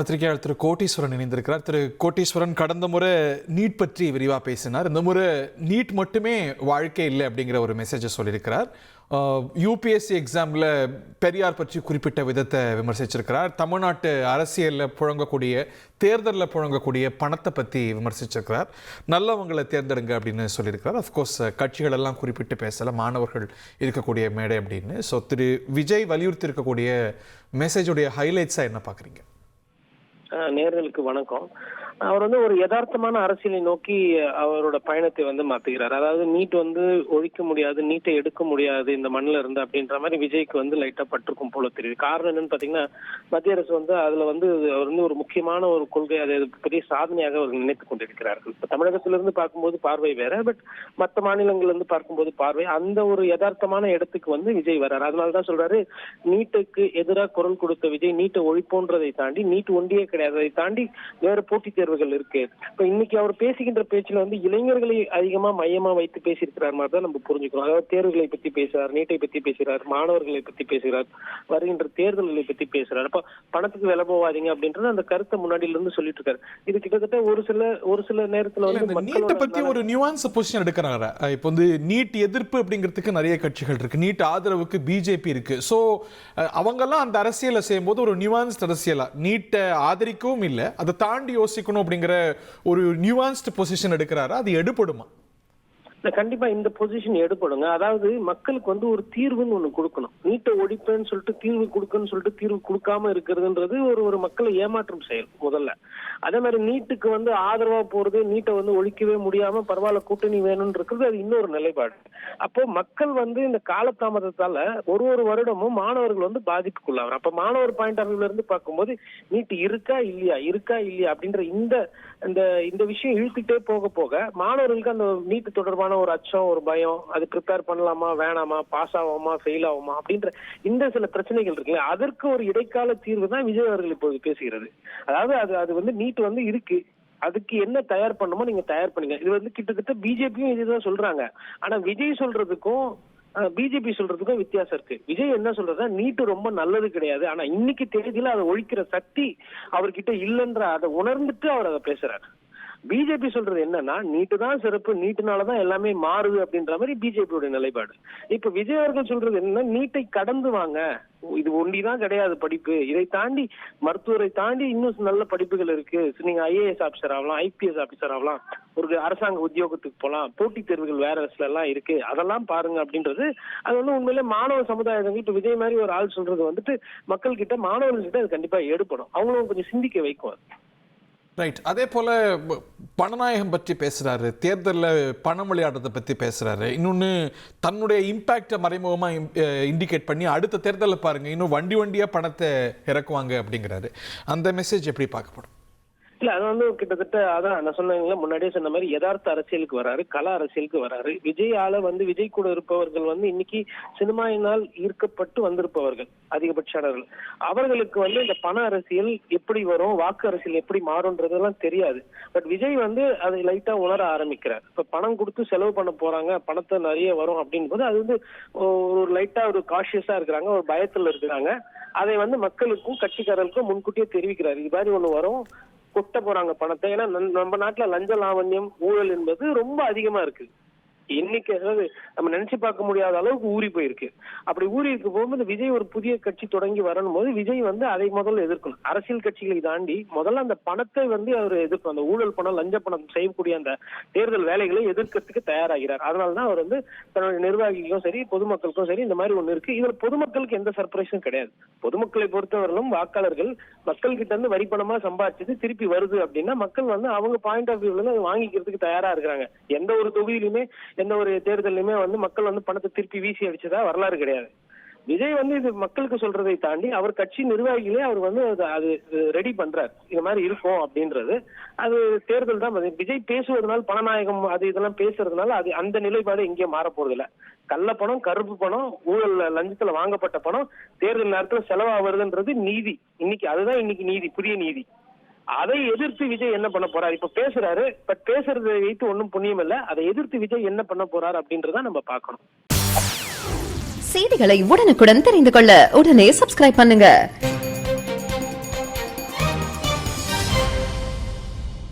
பத்திரிகையாளர் திரு கோட்டீஸ்வரன் இணைந்திருக்கிறார். திரு கோட்டீஸ்வரன் கடந்த முறை நீட் பற்றி விரிவாக பேசினார். இந்த முறை நீட் மட்டுமே வாழ்க்கை இல்லை அப்படிங்கிற ஒரு மெசேஜை சொல்லியிருக்கிறார். யூபிஎஸ்சி எக்ஸாமில் பெரியார் பற்றி குறிப்பிட்ட விதத்தை விமர்சிச்சிருக்கிறார். தமிழ்நாட்டு அரசியலில் புழங்கக்கூடிய தேர்தலில் புழங்கக்கூடிய பணத்தை பற்றி விமர்சிச்சிருக்கிறார். நல்லவங்களை தேர்ந்தெடுங்க அப்படின்னு சொல்லியிருக்கிறார். அஃப்கோர்ஸ் கட்சிகள் எல்லாம் குறிப்பிட்டு பேசலை, மாணவர்கள் இருக்கக்கூடிய மேடை அப்படின்னு. ஸோ திரு விஜய் வலியுறுத்தி இருக்கக்கூடிய மெசேஜுடைய ஹைலைட்ஸாக என்ன பார்க்குறீங்க? நேயர்களுக்கு வணக்கம். அவர் ஒரு யதார்த்தமான அரசியலை நோக்கி அவரோட பயணத்தை மாத்துகிறார். அதாவது நீட் ஒழிக்க முடியாது, நீட்டை எடுக்க முடியாது இந்த மண்ணில் இருந்து அப்படின்ற மாதிரி விஜய்க்கு லைட்டா பட்டிருக்கும் போல தெரியுது. காரணம் என்னன்னு பாத்தீங்கன்னா, மத்திய அரசு அதுல அவர் ஒரு முக்கியமான ஒரு கொள்கை, அதை பெரிய சாதனையாக அவர் நினைத்துக் கொண்டிருக்கிறார்கள். இப்ப தமிழகத்திலிருந்து பார்க்கும்போது பார்வை வேற, பட் மற்ற மாநிலங்கள்ல இருந்து பார்க்கும்போது பார்வை அந்த ஒரு யதார்த்தமான இடத்துக்கு விஜய் வர்றாரு. அதனாலதான் சொல்றாரு, நீட்டுக்கு எதிராக குரல் கொடுத்த விஜய் நீட்டை ஒழிப்போன்றதை தாண்டி நீட் ஒன்றியே கிடையாது, அதை தாண்டி வேற போட்டித் தேர்வுகள் இருக்கு. இப்ப இன்னைக்கு அவர் பேசுகின்ற பேச்சுல இளைஞர்களை அதிகமா மையமா வைத்து பேசியிருக்கிறார் மாதிரி தான் நம்ம புரிஞ்சுக்கிறோம். அதாவது தேர்வுகளை பத்தி பேசுறார், நீட்டை பத்தி பேசுறார், மாணவர்களை பத்தி பேசுகிறார், வருகின்ற தேர்தல்களை பத்தி பேசுறார். அப்ப பணத்துக்கு விலை போவாதீங்க அப்படின்றது அந்த கருத்தை முன்னாடியில இருந்து சொல்லிட்டு இருக்காரு. இது கிட்டத்தட்ட ஒரு சில நேரத்துல நீட்டை பத்தி ஒரு நியூவான்ஸ் பொசிஷன் எடுக்கிறாங்க. இப்போ நீட் எதிர்ப்பு அப்படிங்கிறதுக்கு நிறைய கட்சிகள் இருக்கு, நீட் ஆதரவுக்கு பிஜேபி இருக்கு. சோ அவங்கெல்லாம் அந்த அரசியலை செய்யும்போது ஒரு நியூவான்ஸ் அரசியலா நீட்டை ஆதரிக்கவும் இல்லை, அதை தாண்டி யோசிக்கணும் அப்படிங்கிற ஒரு நியூவான்ஸ்ட் பொசிஷன் எடுக்கிறாரா? அது எடுபடுமா? கண்டிப்பா இந்த பொசிஷன் எடுப்படுங்க. அதாவது மக்களுக்கு ஒரு தீர்வுன்னு ஒண்ணு கொடுக்கணும். நீட்டை ஒழிப்பேன்னு சொல்லிட்டு தீர்வு கொடுக்கன்னு சொல்லிட்டு தீர்வு கொடுக்காம இருக்கிறதுன்றது ஒரு மக்களை ஏமாற்றும் செயல் முதல்ல. அதே மாதிரி நீட்டுக்கு ஆதரவா போறது, நீட்டை ஒழிக்கவே முடியாம பரவாயில்ல கூட்டணி வேணும்னு இருக்கிறது அது இன்னொரு நிலைப்பாடு. அப்போ மக்கள் இந்த காலதாமதத்தால ஒரு வருடமும் மாணவர்கள் பாதிப்புக்குள்ளாங்க. அப்ப மாணவர் பாயிண்ட் ஆஃப் வியூல இருந்து பார்க்கும்போது நீட் இருக்கா இல்லையா அப்படின்ற இந்த விஷயம் இழுத்துட்டே போக மாணவர்களுக்கு அந்த நீட் தொடர்பான ஒரு அச்சம், ஒரு பயம், அது ப்ரிப்பேர் பண்ணலாமா வேணாமா, பாஸ் ஆகுமா ஃபெயில் ஆகுமா அப்படின்ற இந்த சில பிரச்சனைகள் இருக்குல்ல, அதற்கு ஒரு இடைக்கால தீர்வு தான் விஜய் அவர்கள் இப்போது பேசுகிறது. அதாவது அது நீட் இருக்கு, அதுக்கு என்ன தயார் பண்ணுமோ நீங்க தயார் பண்ணுங்க. இது கிட்டத்தட்ட பிஜேபியும் இதுதான் சொல்றாங்க. ஆனா விஜய் சொல்றதுக்கும் பிஜேபி சொல்றதுக்கும் வித்தியாசம் இருக்கு. விஜய் என்ன சொல்றதா, நீட்டு ரொம்ப நல்லது கிடையாது, ஆனா இன்னைக்கு தேதியில அதை ஒழிக்கிற சக்தி அவர்கிட்ட இல்லைன்ற அதை உணர்ந்துட்டு அவர் அதை பேசுறாரு. பிஜேபி சொல்றது என்னன்னா, நீட்டு தான் சிறப்பு, நீட்டுனாலதான் எல்லாமே மாறுது அப்படின்ற மாதிரி பிஜேபியோட நிலைப்பாடு. இப்ப விஜய் அவர்கள் சொல்றது என்னன்னா, நீட்டை கடந்து வாங்க, இது ஒண்டிதான் கிடையாது படிப்பு, இதை தாண்டி மருத்துவரை தாண்டி இன்னும் நல்ல படிப்புகள் இருக்கு, நீங்க ஐஏஎஸ் ஆபிசர் ஆகலாம், ஐபிஎஸ் ஆபிசர் ஆகலாம், ஒரு அரசாங்க உத்தியோகத்துக்கு போகலாம், போட்டித் தேர்வுகள் வேற எல்லாம் இருக்கு, அதெல்லாம் பாருங்க அப்படின்றது. அது உண்மையிலே மாணவ சமுதாயங்கள் இப்ப விஜய் மாதிரி ஒரு ஆள் சொல்றது மக்கள் கிட்ட, மாணவர்கள் கிட்ட அது கண்டிப்பா எடுப்படும், அவங்களும் கொஞ்சம் சிந்திக்க வைக்கும். ரைட். அதே போல பணநாயகம் பற்றி பேசுறாரு, தேர்தலில் பணம் விளையாடுறதை பற்றி பேசுறாரு. இன்னொன்று தன்னுடைய இம்பாக்டை மறைமுகமாக இண்டிகேட் பண்ணி அடுத்த தேர்தலில் பாருங்க இன்னும் வண்டியா பணத்தை இறக்குவாங்க அப்படிங்கிறாரு. அந்த மெசேஜ் எப்படி பார்க்கப்படும்? இல்ல அது கிட்டத்தட்ட அதான் நான் சொன்னீங்களா, முன்னாடியே சொன்ன மாதிரி யதார்த்த அரசியலுக்கு வராரு, கல அரசியலுக்கு வராரு. விஜய் விஜய் கூட இருப்பவர்கள் இன்னைக்கு சினிமாவினால் ஈர்க்கப்பட்டு வந்திருப்பவர்கள் அதிகபட்சமானவர்கள். அவர்களுக்கு இந்த பண அரசியல் எப்படி வரும், வாக்கு அரசியல் எப்படி மாறும்ன்றதெல்லாம் தெரியாது. பட் விஜய் அதை லைட்டா உணர ஆரம்பிக்கிறார். இப்ப பணம் கொடுத்து செலவு பண்ண போறாங்க, பணத்தை நிறைய வரும் அப்படின் போது அது ஒரு லைட்டா ஒரு காஷியஸா இருக்கிறாங்க, ஒரு பயத்துல இருக்கிறாங்க. அதை மக்களுக்கும் கட்சிக்காரர்களுக்கும் முன்கூட்டியே தெரிவிக்கிறார், இது மாதிரி ஒண்ணு வரும், கொட்ட போறாங்க பணத்தை. ஏன்னா நம்ம நாட்டுல லஞ்ச லாவண்யம் ஊழல் என்பது ரொம்ப அதிகமா இருக்கு. இன்னைக்கு அதாவது நம்ம நினைச்சு பார்க்க முடியாத அளவுக்கு ஊறி போயிருக்கு. அப்படி ஊறி இருக்க போகும்போது விஜய் ஒரு புதிய கட்சி தொடங்கி வரணும் போது விஜய் அதை முதல்ல எதிர்க்கணும். அரசியல் கட்சிகளை தாண்டி முதல்ல அந்த பணத்தை அவர் எதிர்க்கணும். அந்த ஊழல் பணம், லஞ்ச பணம் செய்யக்கூடிய அந்த தேர்தல் வேலைகளை எதிர்க்கிறதுக்கு தயாராகிறார். அதனாலதான் அவர் தன்னுடைய நிர்வாகிகளுக்கும் சரி பொதுமக்களுக்கும் சரி இந்த மாதிரி ஒண்ணு இருக்கு. இதுல பொதுமக்களுக்கு எந்த சர்ப்ரைஸும் கிடையாது. பொதுமக்களை பொறுத்தவரையிலும் வாக்காளர்கள் மக்கள் கிட்ட இருந்து வரி பணமா சம்பாதிச்சது திருப்பி வருது அப்படின்னா மக்கள் அவங்க பாயிண்ட் ஆஃப் வியூல வாங்கிக்கிறதுக்கு தயாரா இருக்கிறாங்க. எந்த ஒரு தொகுதியிலுமே எந்த ஒரு தேர்தலுமே மக்கள் பணத்தை திருப்பி வீசி அடிச்சதா வரலாறு கிடையாது. விஜய் இது மக்களுக்கு சொல்றதை தாண்டி அவர் கட்சி நிர்வாகிகளே அவர் அது ரெடி பண்றாரு, இது மாதிரி இருக்கும் அப்படின்றது. அது தேர்தல் தான். விஜய் பேசுவதனால பணநாயகம் அது இதெல்லாம் பேசுறதுனால அது அந்த நிலைப்பாடு எங்கேயும் மாற போறது இல்ல. கள்ள பணம், கருப்பு பணம், ஊழல் லஞ்சத்துல வாங்கப்பட்ட பணம் தேர்தல் நேரத்துல செலவாகிறதுன்றது நீதி. அதுதான் இன்னைக்கு நீதி, புதிய நீதி. அதை எதிர்த்து விஜய் என்ன பண்ண போறாரு? இப்ப பேசுறாரு, பட் பேசுறதை வைத்து ஒன்னும் புண்ணியம் இல்ல. அதை எதிர்த்து விஜய் என்ன பண்ண போறாரு அப்படின்றத நம்ம பார்க்கணும். செய்திகளை உடனுக்குடன் தெரிந்து கொள்ள உடனே சப்ஸ்கிரைப் பண்ணுங்க.